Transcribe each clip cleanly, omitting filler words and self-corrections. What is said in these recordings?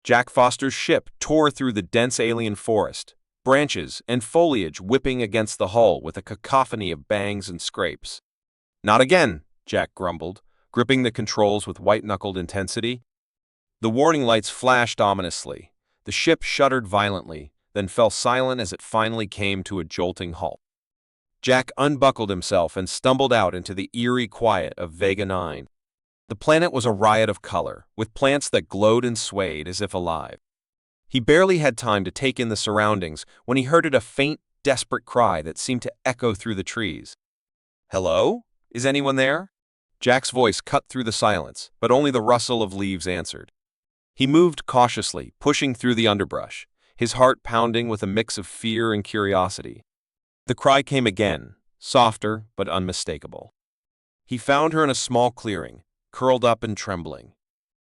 Jack Foster's ship tore through the dense alien forest, branches and foliage whipping against the hull with a cacophony of bangs and scrapes. "Not again," Jack grumbled, gripping the controls with white-knuckled intensity. The warning lights flashed ominously. The ship shuddered violently, then fell silent as it finally came to a jolting halt. Jack unbuckled himself and stumbled out into the eerie quiet of Vega 9. The planet was a riot of color, with plants that glowed and swayed as if alive. He barely had time to take in the surroundings when he heard a faint, desperate cry that seemed to echo through the trees. "Hello? Is anyone there?" Jack's voice cut through the silence, but only the rustle of leaves answered. He moved cautiously, pushing through the underbrush, his heart pounding with a mix of fear and curiosity. The cry came again, softer but unmistakable. He found her in a small clearing, curled up and trembling.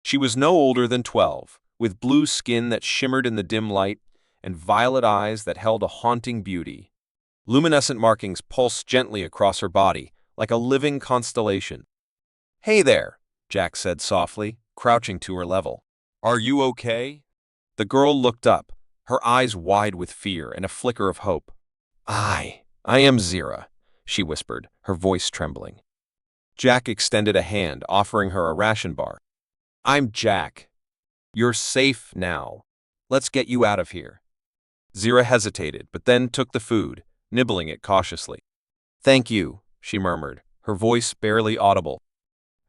She was no older than 12, with blue skin that shimmered in the dim light and violet eyes that held a haunting beauty. Luminescent markings pulsed gently across her body, like a living constellation. "Hey there," Jack said softly, crouching to her level. "Are you okay?" The girl looked up, her eyes wide with fear and a flicker of hope. I am Zira," she whispered, her voice trembling. Jack extended a hand, offering her a ration bar. "I'm Jack. You're safe now. Let's get you out of here." Zira hesitated, but then took the food, nibbling it cautiously. "Thank you," she murmured, her voice barely audible.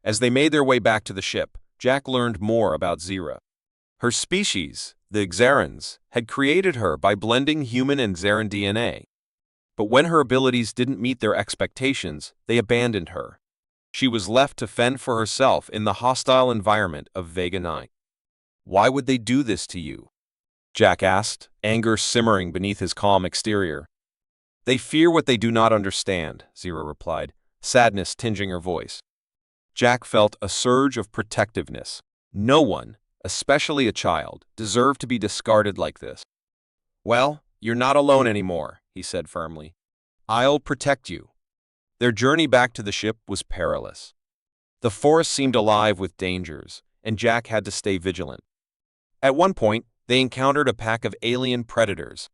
As they made their way back to the ship, Jack learned more about Zira. Her species, the Xerans, had created her by blending human and Xeran DNA. But when her abilities didn't meet their expectations, they abandoned her. She was left to fend for herself in the hostile environment of Vega 9. "Why would they do this to you?" Jack asked, anger simmering beneath his calm exterior. "They fear what they do not understand," Zira replied, sadness tinging her voice. Jack felt a surge of protectiveness. No one, especially a child, deserved to be discarded like this. "Well, you're not alone anymore," he said firmly. "I'll protect you." Their journey back to the ship was perilous. The forest seemed alive with dangers, and Jack had to stay vigilant. At one point, they encountered a pack of alien predators.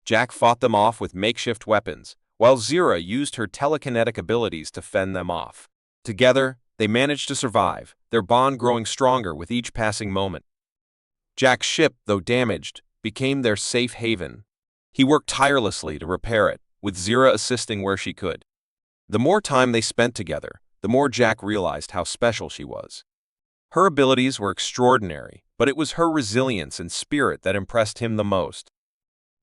Jack fought them off with makeshift weapons, while Zira used her telekinetic abilities to fend them off. Together, they managed to survive, their bond growing stronger with each passing moment. Jack's ship, though damaged, became their safe haven. He worked tirelessly to repair it, with Zira assisting where she could. The more time they spent together, the more Jack realized how special she was. Her abilities were extraordinary, but it was her resilience and spirit that impressed him the most.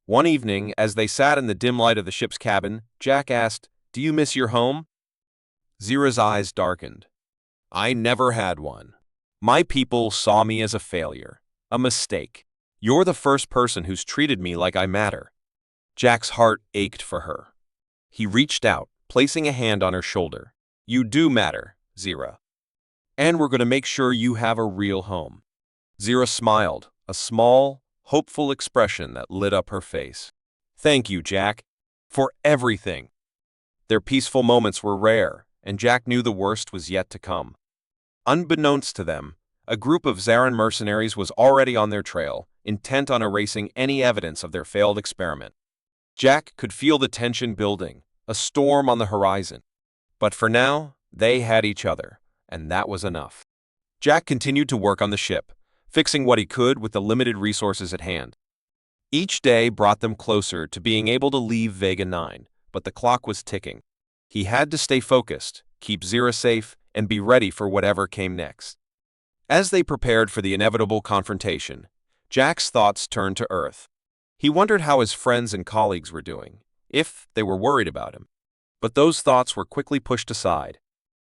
One evening, as they sat in the dim light of the ship's cabin, Jack asked, "Do you miss your home?" Zira's eyes darkened. "I never had one. My people saw me as a failure, a mistake. You're the first person who's treated me like I matter." Jack's heart ached for her. He reached out, placing a hand on her shoulder. "You do matter, Zira. And we're going to make sure you have a real home." Zira smiled, a small, hopeful expression that lit up her face. "Thank you, Jack, for everything." Their peaceful moments were rare, and Jack knew the worst was yet to come. Unbeknownst to them, a group of Xeran mercenaries was already on their trail, intent on erasing any evidence of their failed experiment. Jack could feel the tension building, a storm on the horizon. But for now, they had each other, and that was enough. Jack continued to work on the ship, fixing what he could with the limited resources at hand. Each day brought them closer to being able to leave Vega 9, but the clock was ticking. He had to stay focused, keep Zira safe, and be ready for whatever came next. As they prepared for the inevitable confrontation, Jack's thoughts turned to Earth. He wondered how his friends and colleagues were doing, if they were worried about him. But those thoughts were quickly pushed aside.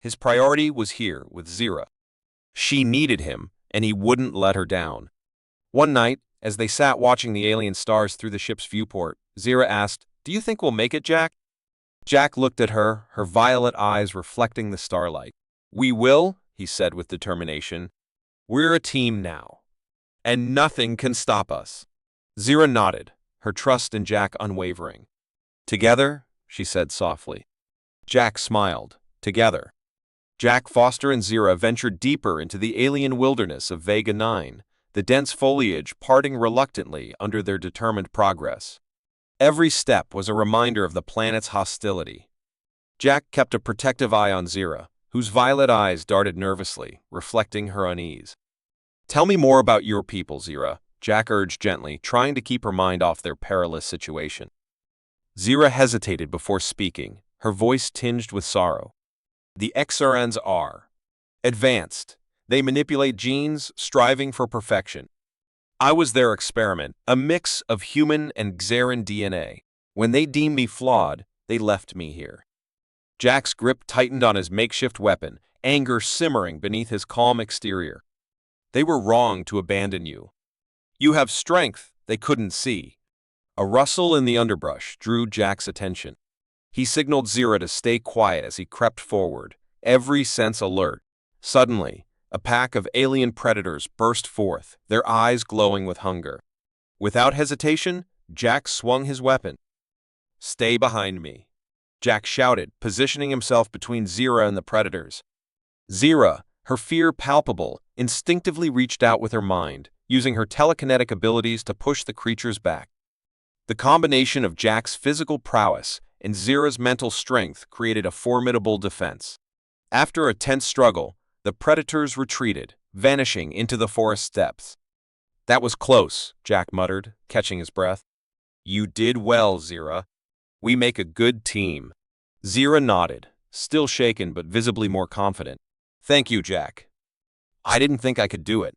His priority was here with Zira. She needed him, and he wouldn't let her down. One night, as they sat watching the alien stars through the ship's viewport, Zira asked, "Do you think we'll make it, Jack?" Jack looked at her, her violet eyes reflecting the starlight. "We will," he said with determination. "We're a team now, and nothing can stop us." Zira nodded, her trust in Jack unwavering. "Together," she said softly. Jack smiled. Together. Jack Foster and Zira ventured deeper into the alien wilderness of Vega 9, the dense foliage parting reluctantly under their determined progress. Every step was a reminder of the planet's hostility. Jack kept a protective eye on Zira, whose violet eyes darted nervously, reflecting her unease. "Tell me more about your people, Zira," Jack urged gently, trying to keep her mind off their perilous situation. Zira hesitated before speaking, her voice tinged with sorrow. "The XRNs are advanced. They manipulate genes, striving for perfection. I was their experiment, a mix of human and Xeran DNA. When they deemed me flawed, they left me here." Jack's grip tightened on his makeshift weapon, anger simmering beneath his calm exterior. "They were wrong to abandon you. You have strength they couldn't see." A rustle in the underbrush drew Jack's attention. He signaled Zira to stay quiet as he crept forward, every sense alert. Suddenly, a pack of alien predators burst forth, their eyes glowing with hunger. Without hesitation, Jack swung his weapon. "Stay behind me," Jack shouted, positioning himself between Zira and the predators. Zira, her fear palpable, instinctively reached out with her mind, using her telekinetic abilities to push the creatures back. The combination of Jack's physical prowess and Zira's mental strength created a formidable defense. After a tense struggle, the predators retreated, vanishing into the forest depths. "That was close," Jack muttered, catching his breath. "You did well, Zira. We make a good team." Zira nodded, still shaken but visibly more confident. "Thank you, Jack. I didn't think I could do it."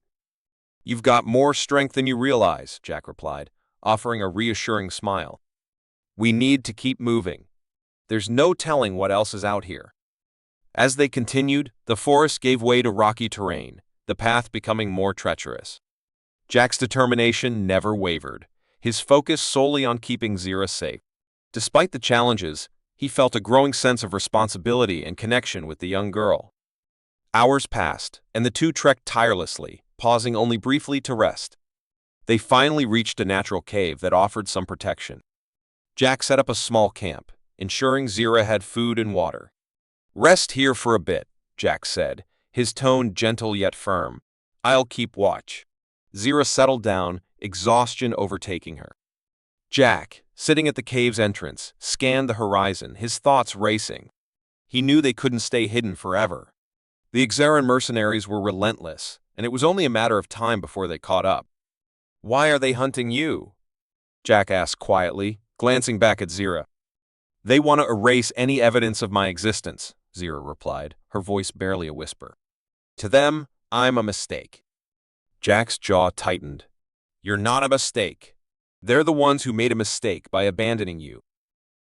"You've got more strength than you realize," Jack replied, offering a reassuring smile. "We need to keep moving. There's no telling what else is out here." As they continued, the forest gave way to rocky terrain, the path becoming more treacherous. Jack's determination never wavered, his focus solely on keeping Zira safe. Despite the challenges, he felt a growing sense of responsibility and connection with the young girl. Hours passed, and the two trekked tirelessly, pausing only briefly to rest. They finally reached a natural cave that offered some protection. Jack set up a small camp, ensuring Zira had food and water. "Rest here for a bit," Jack said, his tone gentle yet firm. "I'll keep watch." Zira settled down, exhaustion overtaking her. Jack, sitting at the cave's entrance, scanned the horizon, his thoughts racing. He knew they couldn't stay hidden forever. The Xeran mercenaries were relentless, and it was only a matter of time before they caught up. "Why are they hunting you?" Jack asked quietly, glancing back at Zira. "They want to erase any evidence of my existence," Zira replied, her voice barely a whisper. "To them, I'm a mistake." Jack's jaw tightened. "You're not a mistake. They're the ones who made a mistake by abandoning you."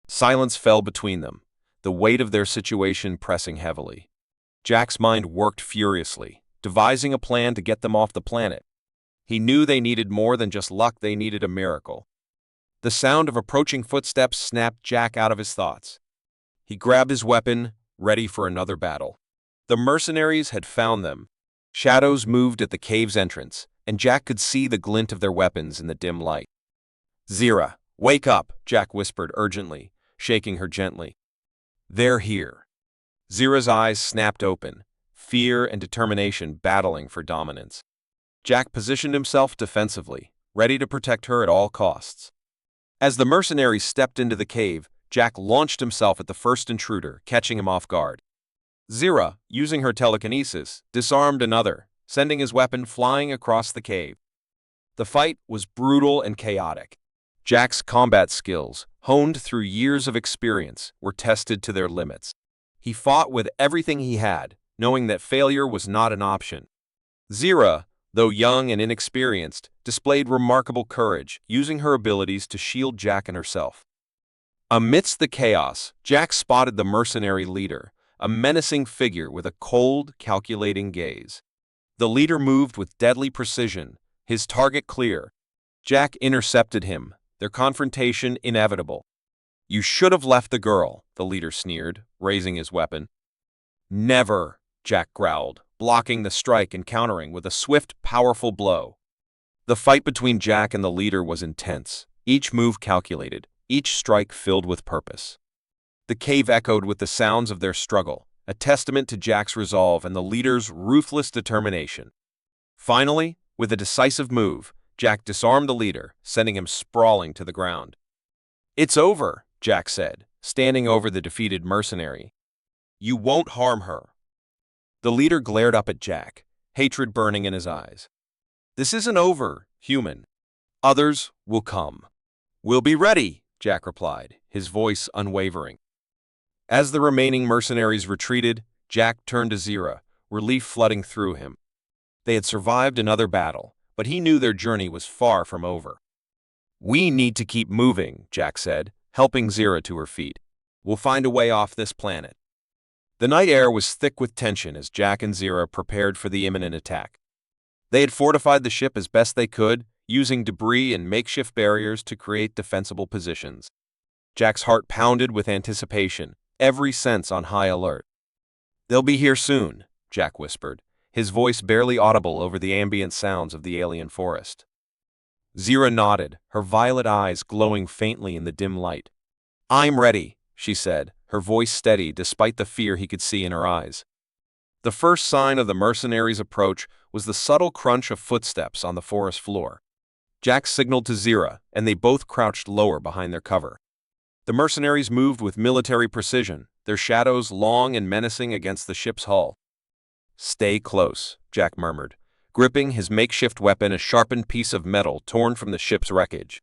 Silence fell between them, the weight of their situation pressing heavily. Jack's mind worked furiously, devising a plan to get them off the planet. He knew they needed more than just luck, they needed a miracle. The sound of approaching footsteps snapped Jack out of his thoughts. He grabbed his weapon, ready for another battle. The mercenaries had found them. Shadows moved at the cave's entrance, and Jack could see the glint of their weapons in the dim light. "Zira, wake up," Jack whispered urgently, shaking her gently. "They're here." Zira's eyes snapped open, fear and determination battling for dominance. Jack positioned himself defensively, ready to protect her at all costs. As the mercenaries stepped into the cave, Jack launched himself at the first intruder, catching him off guard. Zira, using her telekinesis, disarmed another, sending his weapon flying across the cave. The fight was brutal and chaotic. Jack's combat skills, honed through years of experience, were tested to their limits. He fought with everything he had, knowing that failure was not an option. Zira, though young and inexperienced, displayed remarkable courage, using her abilities to shield Jack and herself. Amidst the chaos, Jack spotted the mercenary leader, a menacing figure with a cold, calculating gaze. The leader moved with deadly precision, his target clear. Jack intercepted him, their confrontation inevitable. "You should have left the girl," the leader sneered, raising his weapon. "Never," Jack growled, blocking the strike and countering with a swift, powerful blow. The fight between Jack and the leader was intense, each move calculated, each strike filled with purpose. The cave echoed with the sounds of their struggle, a testament to Jack's resolve and the leader's ruthless determination. Finally, With a decisive move, Jack disarmed the leader, sending him sprawling to the ground. "It's over," Jack said, standing over the defeated mercenary. "You won't harm her." The leader glared up at Jack, hatred burning in his eyes. "This isn't over, human. Others will come." "We'll be ready," Jack replied, his voice unwavering. As the remaining mercenaries retreated, Jack turned to Zira, relief flooding through him. They had survived another battle, but he knew their journey was far from over. "We need to keep moving," Jack said, helping Zira to her feet. "We'll find a way off this planet." The night air was thick with tension as Jack and Zira prepared for the imminent attack. They had fortified the ship as best they could, using debris and makeshift barriers to create defensible positions. Jack's heart pounded with anticipation, every sense on high alert. "They'll be here soon," Jack whispered, his voice barely audible over the ambient sounds of the alien forest. Zira nodded, her violet eyes glowing faintly in the dim light. "I'm ready," she said, her voice steady despite the fear he could see in her eyes. The first sign of the mercenaries' approach was the subtle crunch of footsteps on the forest floor. Jack signaled to Zira, and they both crouched lower behind their cover. The mercenaries moved with military precision, their shadows long and menacing against the ship's hull. "Stay close," Jack murmured, gripping his makeshift weapon, a sharpened piece of metal torn from the ship's wreckage.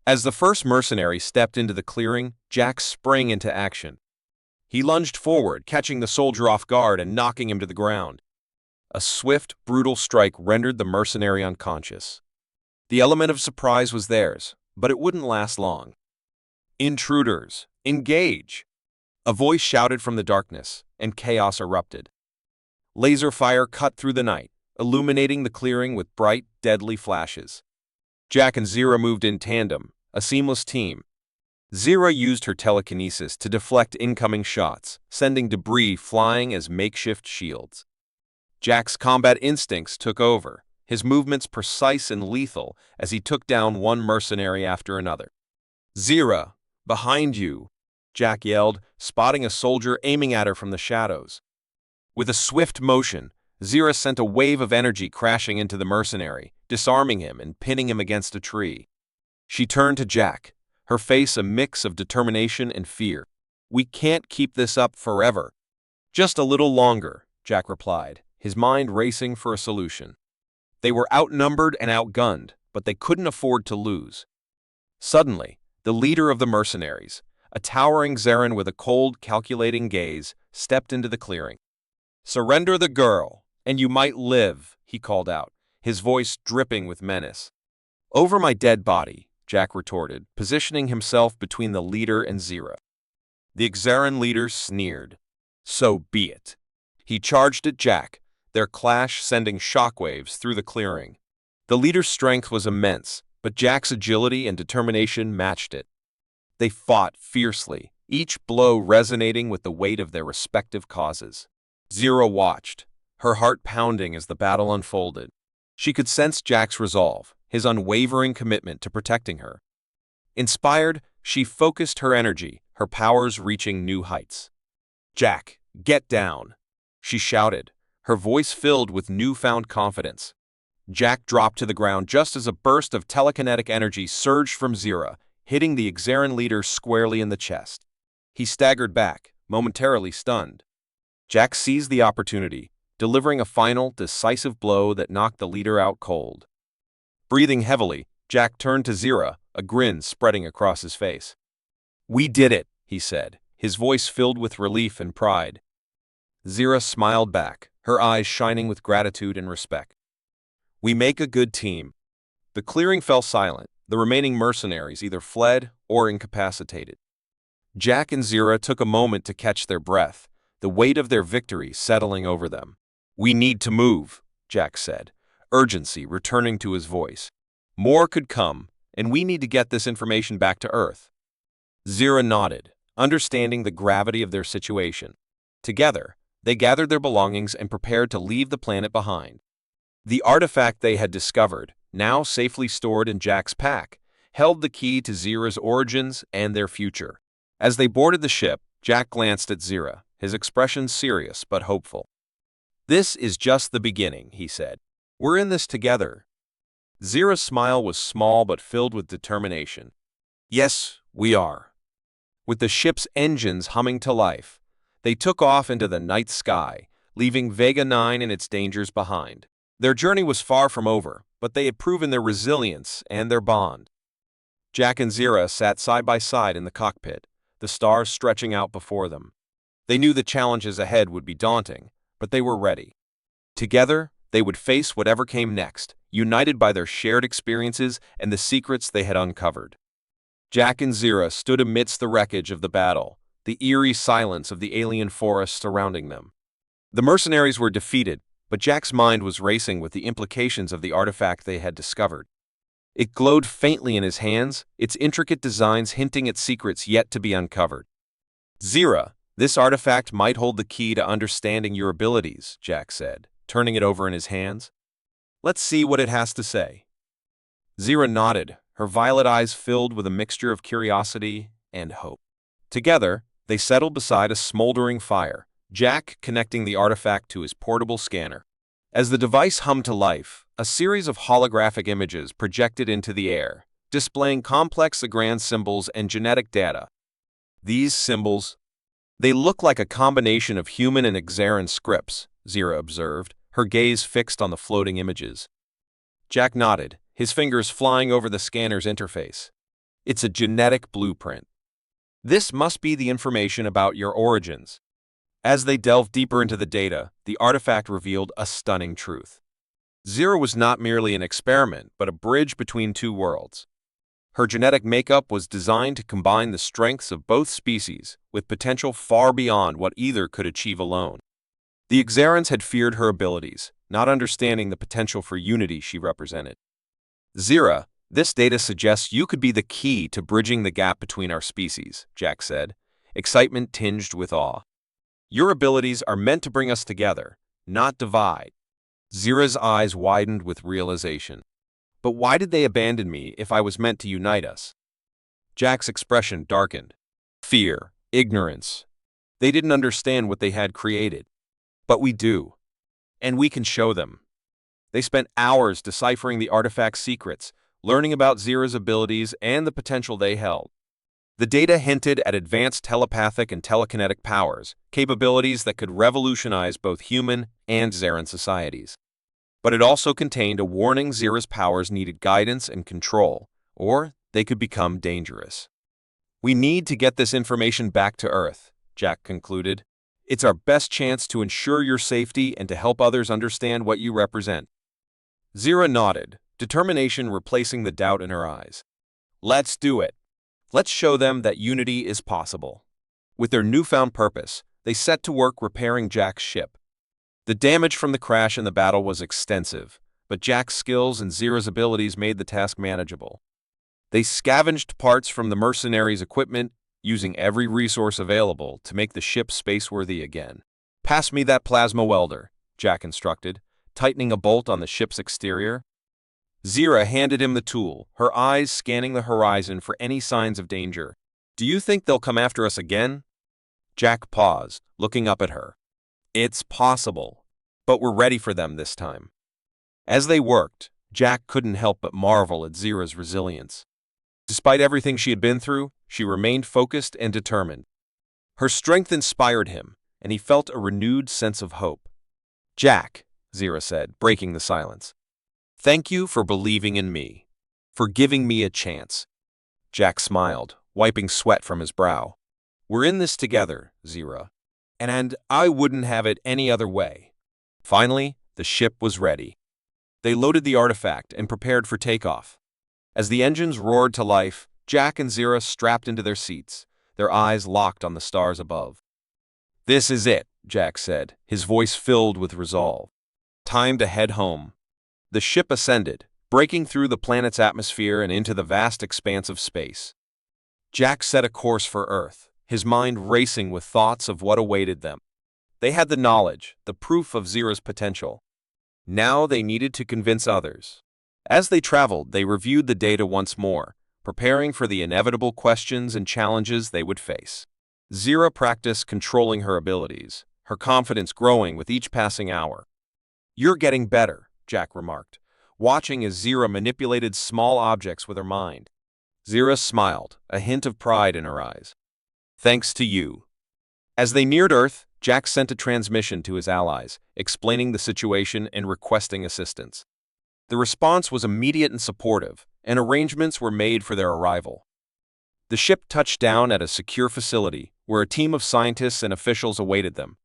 As the first mercenary stepped into the clearing, Jack sprang into action. He lunged forward, catching the soldier off guard and knocking him to the ground. A swift, brutal strike rendered the mercenary unconscious. The element of surprise was theirs, but it wouldn't last long. "Intruders, engage!" A voice shouted from the darkness, and chaos erupted. Laser fire cut through the night, illuminating the clearing with bright, deadly flashes. Jack and Zira moved in tandem, a seamless team. Zira used her telekinesis to deflect incoming shots, sending debris flying as makeshift shields. Jack's combat instincts took over, his movements precise and lethal as he took down one mercenary after another. "Zira, behind you!" Jack yelled, spotting a soldier aiming at her from the shadows. With a swift motion, Zira sent a wave of energy crashing into the mercenary, disarming him and pinning him against a tree. She turned to Jack, her face a mix of determination and fear. "We can't keep this up forever." "Just a little longer," Jack replied, his mind racing for a solution. They were outnumbered and outgunned, but they couldn't afford to lose. Suddenly, the leader of the mercenaries, a towering Zarin with a cold, calculating gaze, stepped into the clearing. "Surrender the girl, and you might live," he called out, his voice dripping with menace. "Over my dead body," Jack retorted, positioning himself between the leader and Zira. The Xaran leader sneered. "So be it." He charged at Jack, their clash sending shockwaves through the clearing. The leader's strength was immense, but Jack's agility and determination matched it. They fought fiercely, each blow resonating with the weight of their respective causes. Zira watched, her heart pounding as the battle unfolded. She could sense Jack's resolve, his unwavering commitment to protecting her. Inspired, she focused her energy, her powers reaching new heights. "Jack, get down!" she shouted, her voice filled with newfound confidence. Jack dropped to the ground just as a burst of telekinetic energy surged from Zira, hitting the Xaran leader squarely in the chest. He staggered back, momentarily stunned. Jack seized the opportunity, delivering a final, decisive blow that knocked the leader out cold. Breathing heavily, Jack turned to Zira, a grin spreading across his face. "We did it," he said, his voice filled with relief and pride. Zira smiled back, her eyes shining with gratitude and respect. "We make a good team." The clearing fell silent, the remaining mercenaries either fled or incapacitated. Jack and Zira took a moment to catch their breath, the weight of their victory settling over them. "We need to move," Jack said, urgency returning to his voice. "More could come, and we need to get this information back to Earth." Zira nodded, understanding the gravity of their situation. Together, they gathered their belongings and prepared to leave the planet behind. The artifact they had discovered, now safely stored in Jack's pack, held the key to Zira's origins and their future. As they boarded the ship, Jack glanced at Zira, his expression serious but hopeful. "This is just the beginning," he said. "We're in this together, Zira's smile was small but filled with determination. Yes, we are. With the ship's engines humming to life, they took off into the night sky, leaving Vega 9 and its dangers behind. Their journey was far from over, but they had proven their resilience and their bond. Jack and Zira sat side by side in the cockpit, the stars stretching out before them. They knew the challenges ahead would be daunting, but they were ready. Together, they would face whatever came next, united by their shared experiences and the secrets they had uncovered. Jack and Zira stood amidst the wreckage of the battle, the eerie silence of the alien forest surrounding them. The mercenaries were defeated, but Jack's mind was racing with the implications of the artifact they had discovered. It glowed faintly in his hands, its intricate designs hinting at secrets yet to be uncovered. Zira, this artifact might hold the key to understanding your abilities, Jack said, turning it over in his hands. Let's see what it has to say. Zira nodded, her violet eyes filled with a mixture of curiosity and hope. Together, they settled beside a smoldering fire, Jack connecting the artifact to his portable scanner. As the device hummed to life, a series of holographic images projected into the air, displaying complex Lagrange symbols and genetic data. These symbols, they look like a combination of human and Xaran scripts, Zira observed, her gaze fixed on the floating images. Jack nodded, his fingers flying over the scanner's interface. It's a genetic blueprint. This must be the information about your origins. As they delved deeper into the data, the artifact revealed a stunning truth. Zira was not merely an experiment, but a bridge between two worlds. Her genetic makeup was designed to combine the strengths of both species, with potential far beyond what either could achieve alone. The Xarans had feared her abilities, not understanding the potential for unity she represented. Zira, this data suggests you could be the key to bridging the gap between our species, Jack said, excitement tinged with awe. Your abilities are meant to bring us together, not divide. Zira's eyes widened with realization. But why did they abandon me if I was meant to unite us? Jack's expression darkened. Fear, ignorance. They didn't understand what they had created. But we do. And we can show them. They spent hours deciphering the artifact's secrets, learning about Zira's abilities and the potential they held. The data hinted at advanced telepathic and telekinetic powers, capabilities that could revolutionize both human and Xaran societies. But it also contained a warning Zira's powers needed guidance and control, or they could become dangerous. We need to get this information back to Earth, Jack concluded. It's our best chance to ensure your safety and to help others understand what you represent. Zira nodded, determination replacing the doubt in her eyes. Let's do it. Let's show them that unity is possible. With their newfound purpose, they set to work repairing Jack's ship. The damage from the crash in the battle was extensive, but Jack's skills and Zira's abilities made the task manageable. They scavenged parts from the mercenaries' equipment, using every resource available to make the ship spaceworthy again. Pass me that plasma welder, Jack instructed, tightening a bolt on the ship's exterior. Zira handed him the tool, her eyes scanning the horizon for any signs of danger. Do you think they'll come after us again? Jack paused, looking up at her. It's possible, but we're ready for them this time. As they worked, Jack couldn't help but marvel at Zira's resilience. Despite everything she had been through, she remained focused and determined. Her strength inspired him, and he felt a renewed sense of hope. Jack, Zira said, breaking the silence. Thank you for believing in me, for giving me a chance. Jack smiled, wiping sweat from his brow. We're in this together, Zira, and I wouldn't have it any other way. Finally, the ship was ready. They loaded the artifact and prepared for takeoff. As the engines roared to life, Jack and Zira strapped into their seats, their eyes locked on the stars above. This is it, Jack said, his voice filled with resolve. Time to head home. The ship ascended, breaking through the planet's atmosphere and into the vast expanse of space. Jack set a course for Earth, his mind racing with thoughts of what awaited them. They had the knowledge, the proof of Zira's potential. Now they needed to convince others. As they traveled, they reviewed the data once more, preparing for the inevitable questions and challenges they would face. Zira practiced controlling her abilities, her confidence growing with each passing hour. You're getting better, Jack remarked, watching as Zira manipulated small objects with her mind. Zira smiled, a hint of pride in her eyes. Thanks to you. As they neared Earth, Jack sent a transmission to his allies, explaining the situation and requesting assistance. The response was immediate and supportive, and arrangements were made for their arrival. The ship touched down at a secure facility, where a team of scientists and officials awaited them.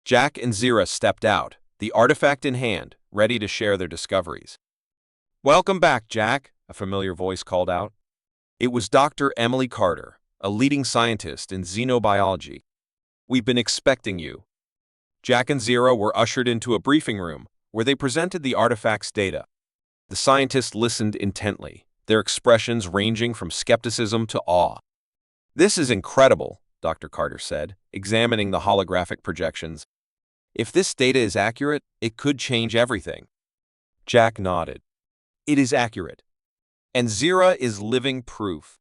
Jack and Zira stepped out, the artifact in hand, ready to share their discoveries. "Welcome back, Jack," a familiar voice called out. It was Dr. Emily Carter, a leading scientist in xenobiology. "We've been expecting you." Jack and Zira were ushered into a briefing room, where they presented the artifact's data. The scientists listened intently, their expressions ranging from skepticism to awe. "This is incredible," Dr. Carter said, examining the holographic projections. "If this data is accurate, it could change everything." Jack nodded. "It is accurate. And Zira is living proof."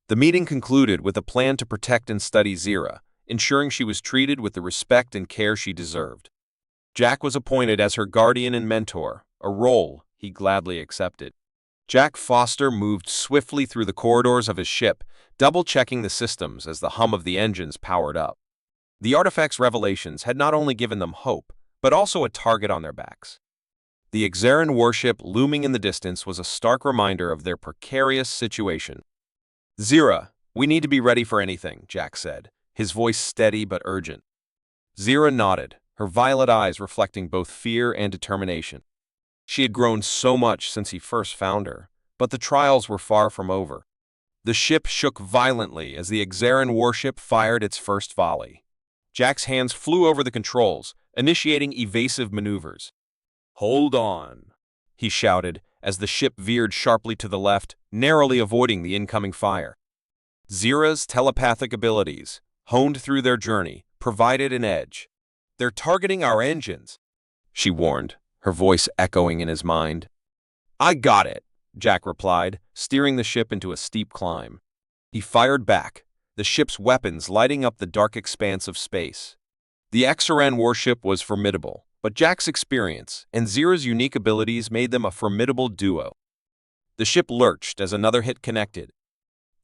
The meeting concluded with a plan to protect and study Zira, ensuring she was treated with the respect and care she deserved. Jack was appointed as her guardian and mentor, a role he gladly accepted. Jack Foster moved swiftly through the corridors of his ship, double-checking the systems as the hum of the engines powered up. The artifact's revelations had not only given them hope, but also a target on their backs. The Xaran warship looming in the distance was a stark reminder of their precarious situation. "Zira, we need to be ready for anything," Jack said, his voice steady but urgent. Zira nodded, her violet eyes reflecting both fear and determination. She had grown so much since he first found her, but the trials were far from over. The ship shook violently as the Xaran warship fired its first volley. Jack's hands flew over the controls, initiating evasive maneuvers. "Hold on," he shouted as the ship veered sharply to the left, narrowly avoiding the incoming fire. Zira's telepathic abilities, honed through their journey, provided an edge. "They're targeting our engines," she warned, her voice echoing in his mind. "I got it," Jack replied, steering the ship into a steep climb. He fired back, the ship's weapons lighting up the dark expanse of space. The Xaran warship was formidable, but Jack's experience and Zira's unique abilities made them a formidable duo. The ship lurched as another hit connected.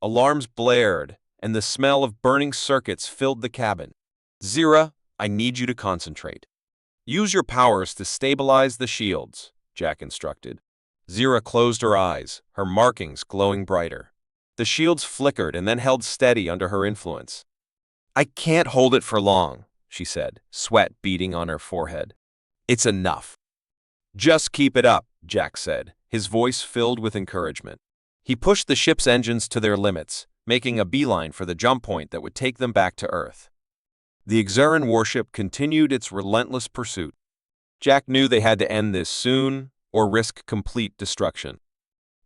Alarms blared, and the smell of burning circuits filled the cabin. "Zira, I need you to concentrate. Use your powers to stabilize the shields," Jack instructed. Zira closed her eyes, her markings glowing brighter. The shields flickered and then held steady under her influence. "I can't hold it for long," she said, sweat beading on her forehead. "It's enough." "Just keep it up," Jack said, his voice filled with encouragement. He pushed the ship's engines to their limits, making a beeline for the jump point that would take them back to Earth. The Xaran warship continued its relentless pursuit. Jack knew they had to end this soon or risk complete destruction.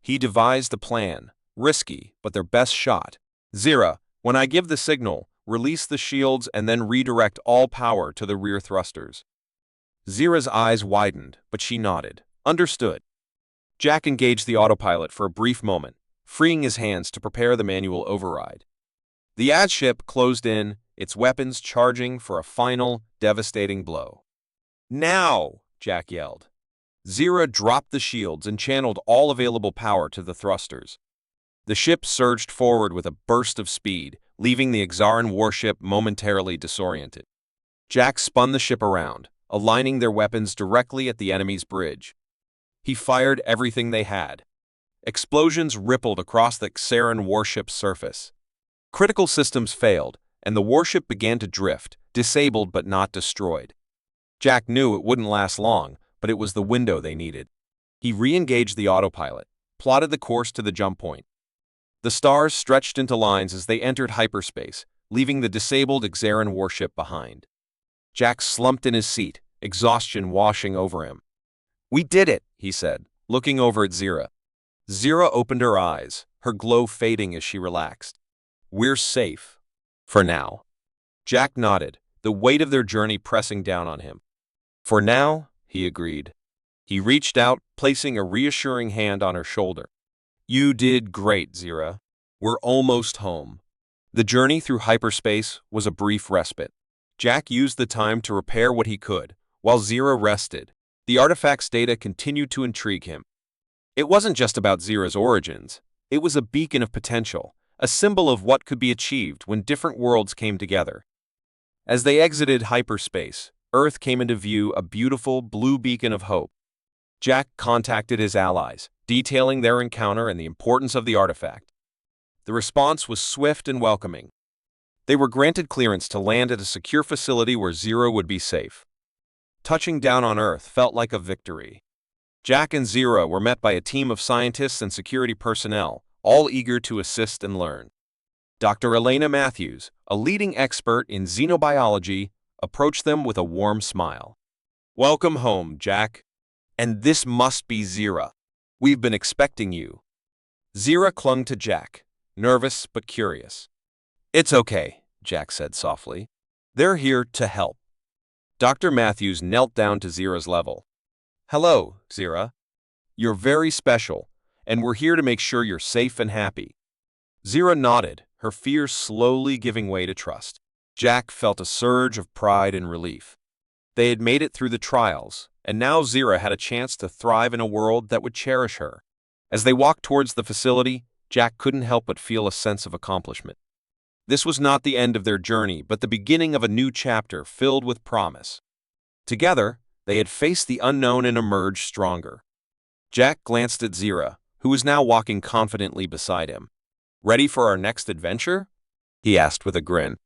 He devised a plan, risky but their best shot. "Zira, when I give the signal, release the shields and then redirect all power to the rear thrusters." Zira's eyes widened, but she nodded. "Understood." Jack engaged the autopilot for a brief moment, freeing his hands to prepare the manual override. The ad ship closed in, its weapons charging for a final, devastating blow. "Now!" Jack yelled. Zira dropped the shields and channeled all available power to the thrusters. The ship surged forward with a burst of speed, leaving the Xaran warship momentarily disoriented. Jack spun the ship around, aligning their weapons directly at the enemy's bridge. He fired everything they had. Explosions rippled across the Xaran warship's surface. Critical systems failed, and the warship began to drift, disabled but not destroyed. Jack knew it wouldn't last long, but it was the window they needed. He re-engaged the autopilot, plotted the course to the jump point. The stars stretched into lines as they entered hyperspace, leaving the disabled Xaran warship behind. Jack slumped in his seat, exhaustion washing over him. "We did it," he said, looking over at Zira. Zira opened her eyes, her glow fading as she relaxed. "We're safe. For now." Jack nodded, the weight of their journey pressing down on him. "For now," he agreed. He reached out, placing a reassuring hand on her shoulder. "You did great, Zira. We're almost home." The journey through hyperspace was a brief respite. Jack used the time to repair what he could, while Zira rested. The artifact's data continued to intrigue him. It wasn't just about Zira's origins. It was a beacon of potential, a symbol of what could be achieved when different worlds came together. As they exited hyperspace, Earth came into view, a beautiful blue beacon of hope. Jack contacted his allies, detailing their encounter and the importance of the artifact. The response was swift and welcoming. They were granted clearance to land at a secure facility where Zira would be safe. Touching down on Earth felt like a victory. Jack and Zira were met by a team of scientists and security personnel, all eager to assist and learn. Dr. Elena Matthews, a leading expert in xenobiology, approached them with a warm smile. "Welcome home, Jack. And this must be Zira. We've been expecting you." Zira clung to Jack, nervous but curious. "It's okay," Jack said softly. "They're here to help." Dr. Matthews knelt down to Zira's level. "Hello, Zira. You're very special, and we're here to make sure you're safe and happy." Zira nodded, her fears slowly giving way to trust. Jack felt a surge of pride and relief. They had made it through the trials, and now Zira had a chance to thrive in a world that would cherish her. As they walked towards the facility, Jack couldn't help but feel a sense of accomplishment. This was not the end of their journey, but the beginning of a new chapter filled with promise. Together, they had faced the unknown and emerged stronger. Jack glanced at Zira, who was now walking confidently beside him. "Ready for our next adventure?" he asked with a grin.